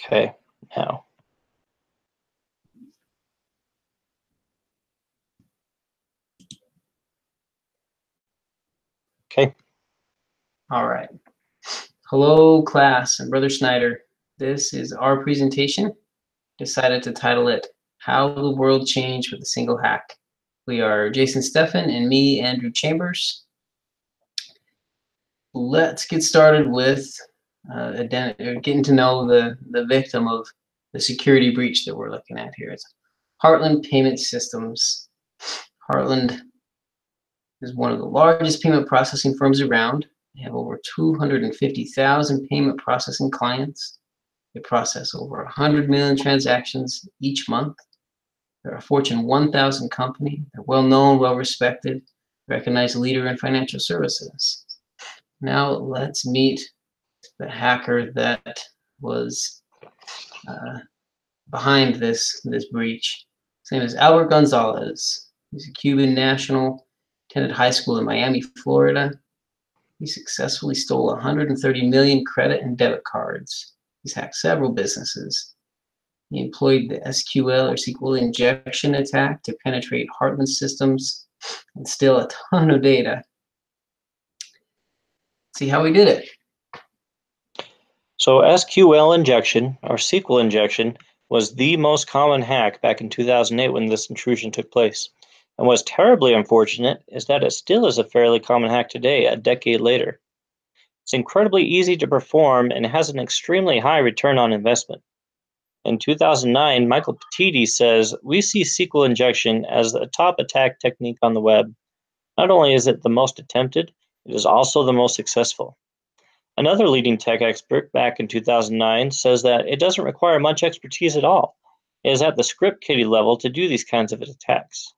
Okay, now. Okay. All right. Hello, class, and Brother Snyder. This is our presentation. Decided to title it, How the World Changed with a Single Hack. We are Jason Steffen and me, Andrew Chambers. Let's get started with getting to know the victim of the security breach that we're looking at here. It's Heartland Payment Systems. Heartland is one of the largest payment processing firms around. They have over 250,000 payment processing clients. They process over 100 million transactions each month. They're a Fortune 1000 company. They're well known, well respected, recognized leader in financial services. Now let's meet the hacker that was behind this breach. His name is Albert Gonzalez. He's a Cuban national, attended high school in Miami, Florida. He successfully stole 130 million credit and debit cards. He's hacked several businesses. He employed the SQL or SQL injection attack to penetrate Heartland systems and steal a ton of data. See how he did it. So SQL injection, or SQL injection, was the most common hack back in 2008 when this intrusion took place. And what's terribly unfortunate is that it still is a fairly common hack today, a decade later. It's incredibly easy to perform and has an extremely high return on investment. In 2009, Michael Petiti says, "We see SQL injection as a top attack technique on the web. Not only is it the most attempted, it is also the most successful." Another leading tech expert back in 2009 says that it doesn't require much expertise at all. It is at the script kiddie level to do these kinds of attacks.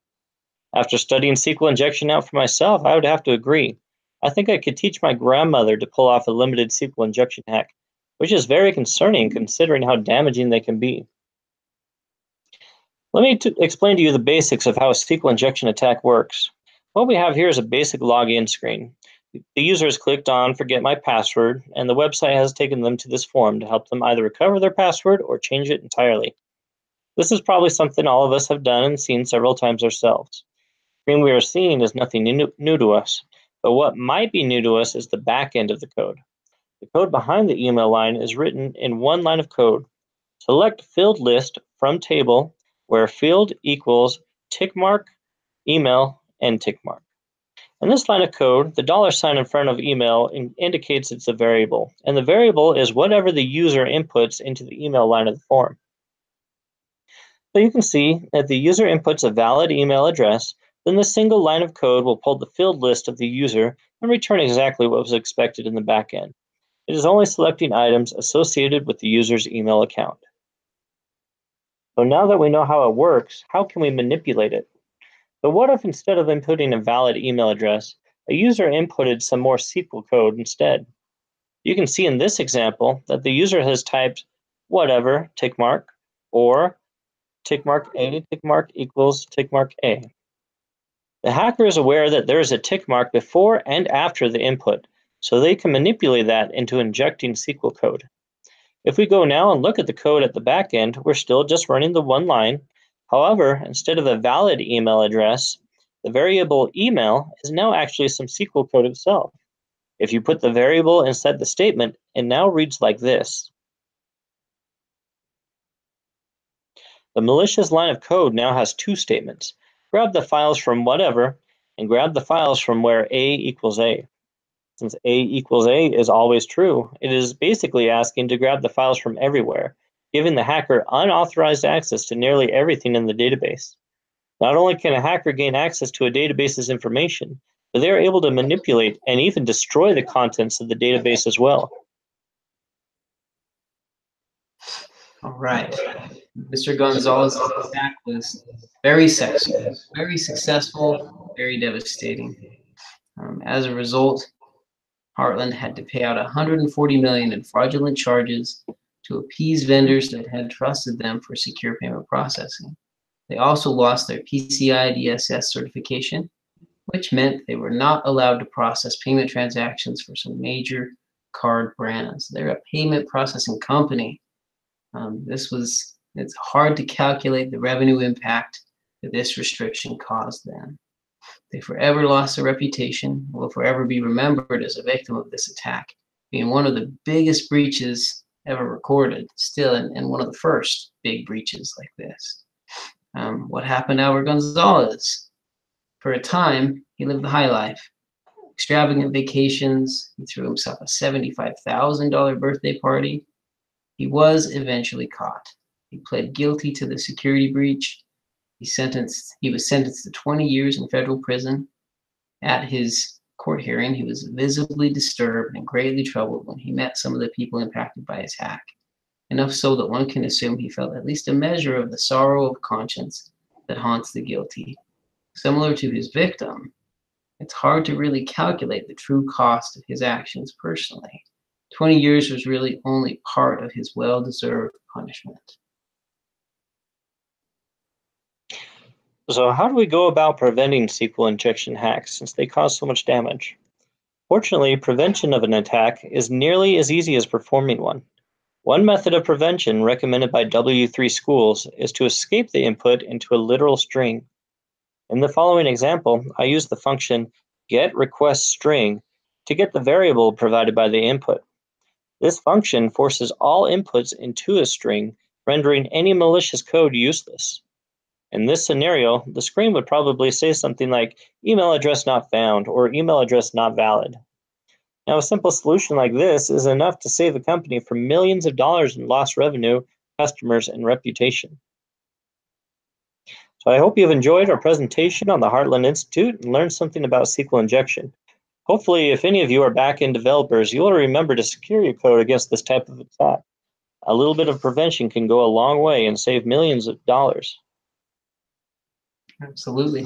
After studying SQL injection out for myself, I would have to agree. I think I could teach my grandmother to pull off a limited SQL injection hack, which is very concerning considering how damaging they can be. Let me explain to you the basics of how a SQL injection attack works. What we have here is a basic login screen. The user has clicked on Forget My Password, and the website has taken them to this form to help them either recover their password or change it entirely. This is probably something all of us have done and seen several times ourselves. The screen we are seeing is nothing new to us, but what might be new to us is the back end of the code. The code behind the email line is written in one line of code. Select filled list from table where field equals tick mark, email, and tick mark. In this line of code, the $ in front of email indicates it's a variable, and the variable is whatever the user inputs into the email line of the form. So you can see that the user inputs a valid email address, then the single line of code will pull the filled list of the user and return exactly what was expected in the backend. It is only selecting items associated with the user's email account. So now that we know how it works, how can we manipulate it? But what if instead of inputting a valid email address, a user inputted some more SQL code instead? You can see in this example that the user has typed whatever, tick mark, or tick mark A, tick mark equals tick mark A. The hacker is aware that there is a tick mark before and after the input, so they can manipulate that into injecting SQL code. If we go now and look at the code at the back end, we're still just running the one line. However, instead of a valid email address, the variable email is now actually some SQL code itself. If you put the variable inside the statement, it now reads like this. The malicious line of code now has two statements. Grab the files from whatever, and grab the files from where A equals A. Since A equals A is always true, it is basically asking to grab the files from everywhere, giving the hacker unauthorized access to nearly everything in the database. Not only can a hacker gain access to a database's information, but they are able to manipulate and even destroy the contents of the database as well. All right. Mr. Gonzalez's attack was very successful, very devastating. As a result, Heartland had to pay out $140 million in fraudulent charges to appease vendors that had trusted them for secure payment processing. They also lost their PCI DSS certification, which meant they were not allowed to process payment transactions for some major card brands. They're a payment processing company. It's hard to calculate the revenue impact that this restriction caused them. They forever lost their reputation, will forever be remembered as a victim of this attack, being one of the biggest breaches ever recorded, still, and one of the first big breaches like this. What happened to Albert Gonzalez? For a time, he lived the high life. Extravagant vacations, he threw himself a $75,000 birthday party. He was eventually caught. He pled guilty to the security breach. He was sentenced to 20 years in federal prison. At his court hearing, he was visibly disturbed and greatly troubled when he met some of the people impacted by his hack. Enough so that one can assume he felt at least a measure of the sorrow of conscience that haunts the guilty. Similar to his victim, it's hard to really calculate the true cost of his actions personally. 20 years was really only part of his well-deserved punishment. So how do we go about preventing SQL injection hacks since they cause so much damage? Fortunately, prevention of an attack is nearly as easy as performing one. One method of prevention recommended by W3 Schools is to escape the input into a literal string. In the following example, I use the function getRequestString to get the variable provided by the input. This function forces all inputs into a string, rendering any malicious code useless. In this scenario, the screen would probably say something like email address not found or email address not valid. Now, a simple solution like this is enough to save a company from millions of dollars in lost revenue, customers, and reputation. So I hope you've enjoyed our presentation on the Heartland Institute and learned something about SQL injection. Hopefully, if any of you are back-end developers, you will remember to secure your code against this type of attack. A little bit of prevention can go a long way and save millions of dollars. Absolutely.